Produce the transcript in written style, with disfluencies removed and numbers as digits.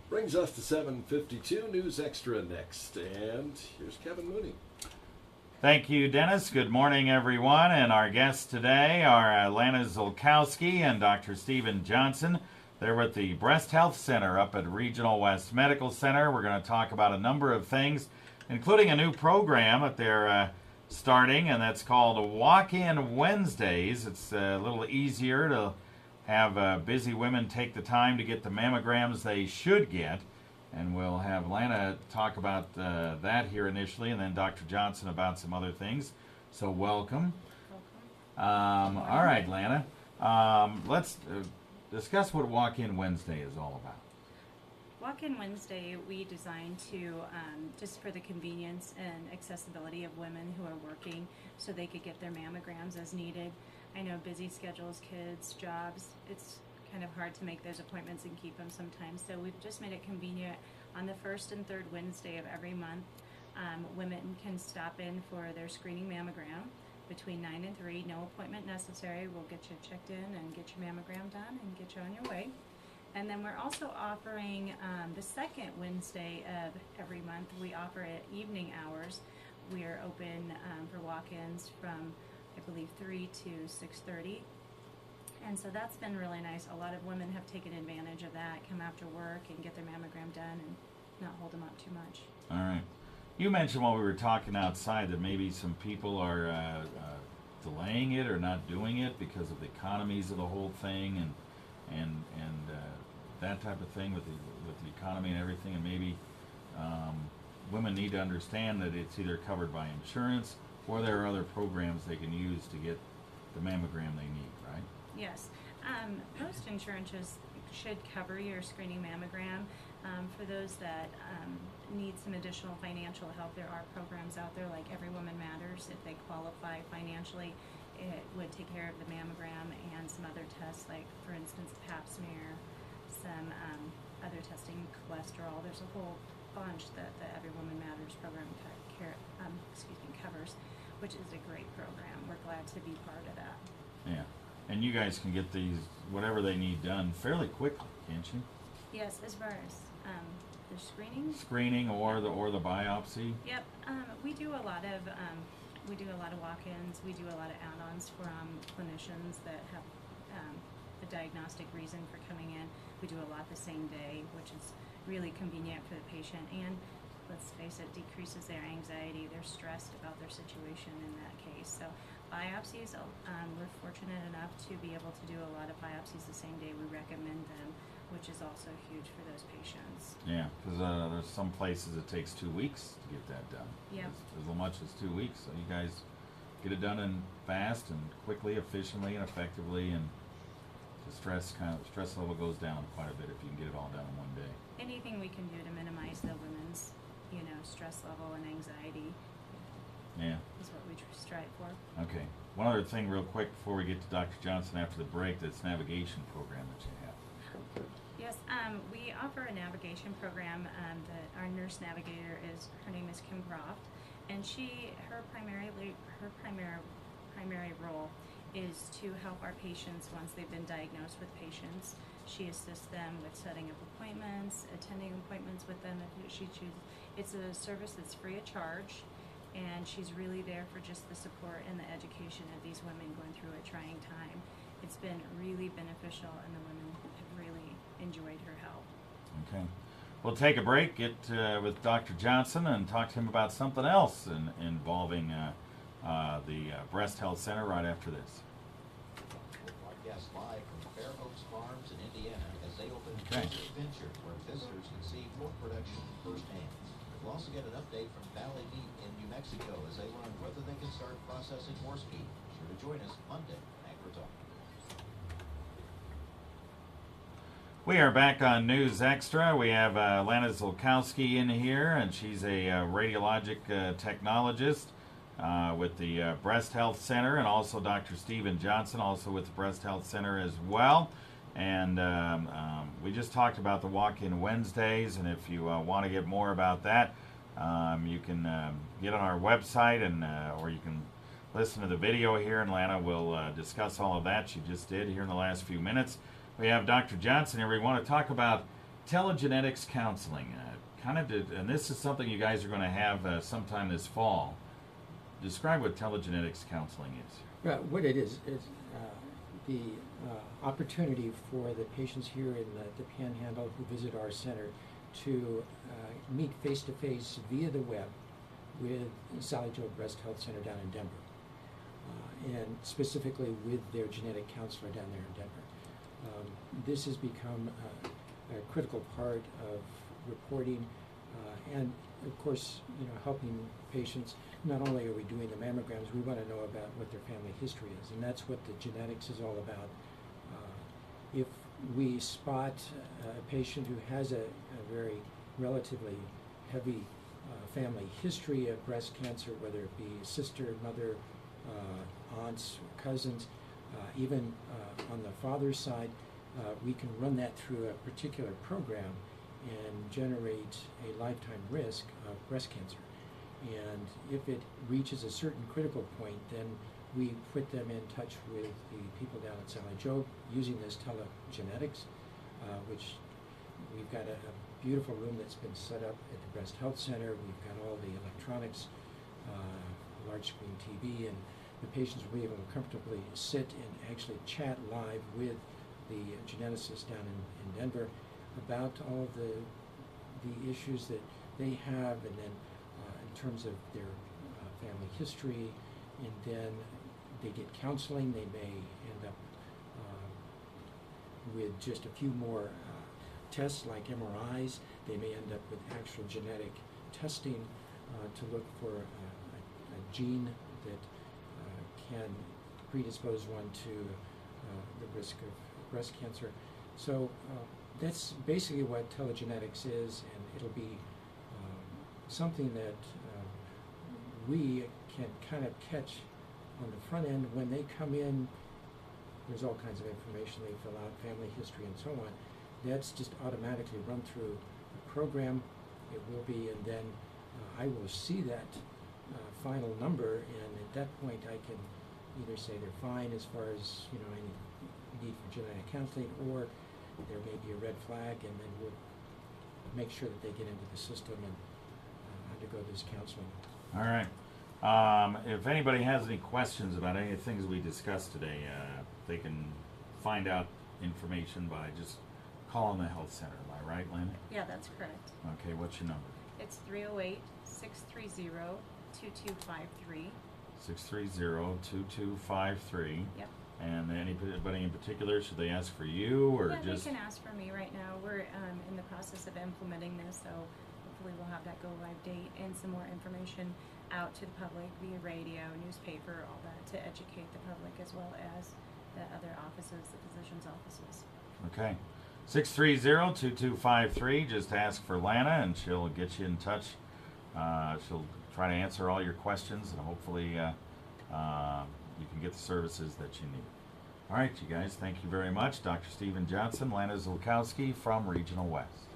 Brings us to 7:52 News Extra next, and here's Kevin Mooney. Thank you, Dennis. Good morning, everyone. And our guests today are Lanna Zulkoski and Dr. Stephen Johnson. They're with the Breast Health Center up at Regional West Medical Center. We're going to talk about a number of things, including a new program that they're starting, and that's called Walk-In Wednesdays. It's a little easier to have busy women take the time to get the mammograms they should get. And we'll have Lanna talk about that here initially, and then Dr. Johnson about some other things. So welcome. Welcome. All right, Lanna. Let's discuss what Walk-In Wednesday is all about. Walk-In Wednesday we designed to, just for the convenience and accessibility of women who are working so they could get their mammograms as needed. I know busy schedules, kids, jobs, it's kind of hard to make those appointments and keep them sometimes. So we've just made it convenient on the first and third Wednesday of every month. Women can stop in for their screening mammogram between 9 and 3. No appointment necessary. We'll get you checked in and get your mammogram done and get you on your way. And then we're also offering the second Wednesday of every month. We offer at evening hours. We are open for walk-ins from, I believe, 3 to 6:30. And so that's been really nice. A lot of women have taken advantage of that, come after work and get their mammogram done and not hold them up too much. All right. You mentioned while we were talking outside that maybe some people are delaying it or not doing it because of the economies of the whole thing and that type of thing with the economy and everything. And maybe women need to understand that it's either covered by insurance or there are other programs they can use to get the mammogram they need, right? Yes. Most insurances should cover your screening mammogram. For those that need some additional financial help, there are programs out there like Every Woman Matters. If they qualify financially, it would take care of the mammogram and some other tests, like, for instance, pap smear, some other testing, cholesterol. There's a whole bunch that the Every Woman Matters program covers, which is a great program. We're glad to be part of that. Yeah. And you guys can get these, whatever they need done fairly quickly, can't you? Yes, as far as the screening. Screening or the biopsy. Yep, we do a lot of walk-ins. We do a lot of add-ons from clinicians that have a diagnostic reason for coming in. We do a lot the same day, which is really convenient for the patient, and let's face it, decreases their anxiety. They're stressed about their situation in that case. So biopsies, we're fortunate enough to be able to do a lot of biopsies the same day. We recommend them, which is also huge for those patients. Yeah, because there's some places it takes 2 weeks to get that done. Yeah. As much as 2 weeks. So you guys get it done in fast and quickly, efficiently, and effectively, and the stress level goes down quite a bit if you can get it all done in one day. Anything we can do to minimize the women's, stress level and anxiety. Yeah. Is what we strive for. Okay. One other thing real quick before we get to Dr. Johnson after the break, that's navigation program that you have. Yes, we offer a navigation program that our nurse navigator her name is Kim Croft, and her primary role is to help our patients once they've been diagnosed with patients. She assists them with setting up appointments, attending appointments with them if she chooses. It's a service that's free of charge, and she's really there for just the support and the education of these women going through a trying time. It's been really beneficial, and the women have really enjoyed her help. Okay. We'll take a break, get with Dr. Johnson, and talk to him about something else involving the Breast Health Center right after this. Broadcast live from Fair Oaks Farms in Indiana as they open a Okay. new venture where visitors can see pork production firsthand. We'll also get an update from Valley Meat in New Mexico as they learn whether they can start processing horse meat. Be sure to join us Monday at AgriTalk. We are back on News Extra. We have Lanna Zulkoski in here, and she's a radiologic technologist with the Breast Health Center, and also Dr. Stephen Johnson, also with the Breast Health Center as well. And we just talked about the Walk-In Wednesdays, and if you want to get more about that, you can get on our website, and or you can listen to the video here, and Lanna will discuss all of that. She just did here in the last few minutes. We have Dr. Johnson here. We want to talk about telegenetics counseling. And this is something you guys are going to have sometime this fall. Describe what telegenetics counseling is. Well, what it is the opportunity for the patients here in the Panhandle who visit our center to meet face-to-face via the web with Sally Joe Breast Health Center down in Denver, and specifically with their genetic counselor down there in Denver. This has become a critical part of reporting and, of course, helping patients. Not only are we doing the mammograms, we want to know about what their family history is, and that's what the genetics is all about. If we spot a patient who has a very relatively heavy family history of breast cancer, whether it be sister, mother, aunts, cousins, even on the father's side, we can run that through a particular program and generate a lifetime risk of breast cancer. And if it reaches a certain critical point, then we put them in touch with the people down at Sally Joe using this telegenetics, which we've got a beautiful room that's been set up at the Breast Health Center. We've got all the electronics, large screen TV, and the patients will be able to comfortably sit and actually chat live with the geneticist down in Denver about all of the issues that they have, and then in terms of their family history, and then they get counseling. They may end up with just a few more tests like MRIs. They may end up with actual genetic testing to look for a gene that can predispose one to the risk of breast cancer. So that's basically what telegenetics is, and it'll be something that we can kind of catch on the front end when they come in. There's all kinds of information they fill out, family history and so on. That's just automatically run through the program. It will be, and then I will see that final number, and at that point I can either say they're fine as far as any need for genetic counseling, or there may be a red flag, and then we'll make sure that they get into the system and undergo this counseling. All right. If anybody has any questions about any of the things we discussed today, they can find out information by just calling the health center. Am I right, Lynn? Yeah, that's correct. Okay, what's your number? It's 308-630-2253. 630-2253. Yep. And anybody in particular, should they ask for you, or Yeah, just? they can ask for me right now. We're in the process of implementing this, so hopefully we'll have that go live date and some more information out to the public via radio, newspaper, all that, to educate the public as well as the other offices, the physicians' offices. Okay. 630-2253. Just ask for Lanna, and she'll get you in touch. She'll try to answer all your questions, and hopefully you can get the services that you need. All right, you guys, thank you very much. Dr. Stephen Johnson, Lanna Zulkoski from Regional West.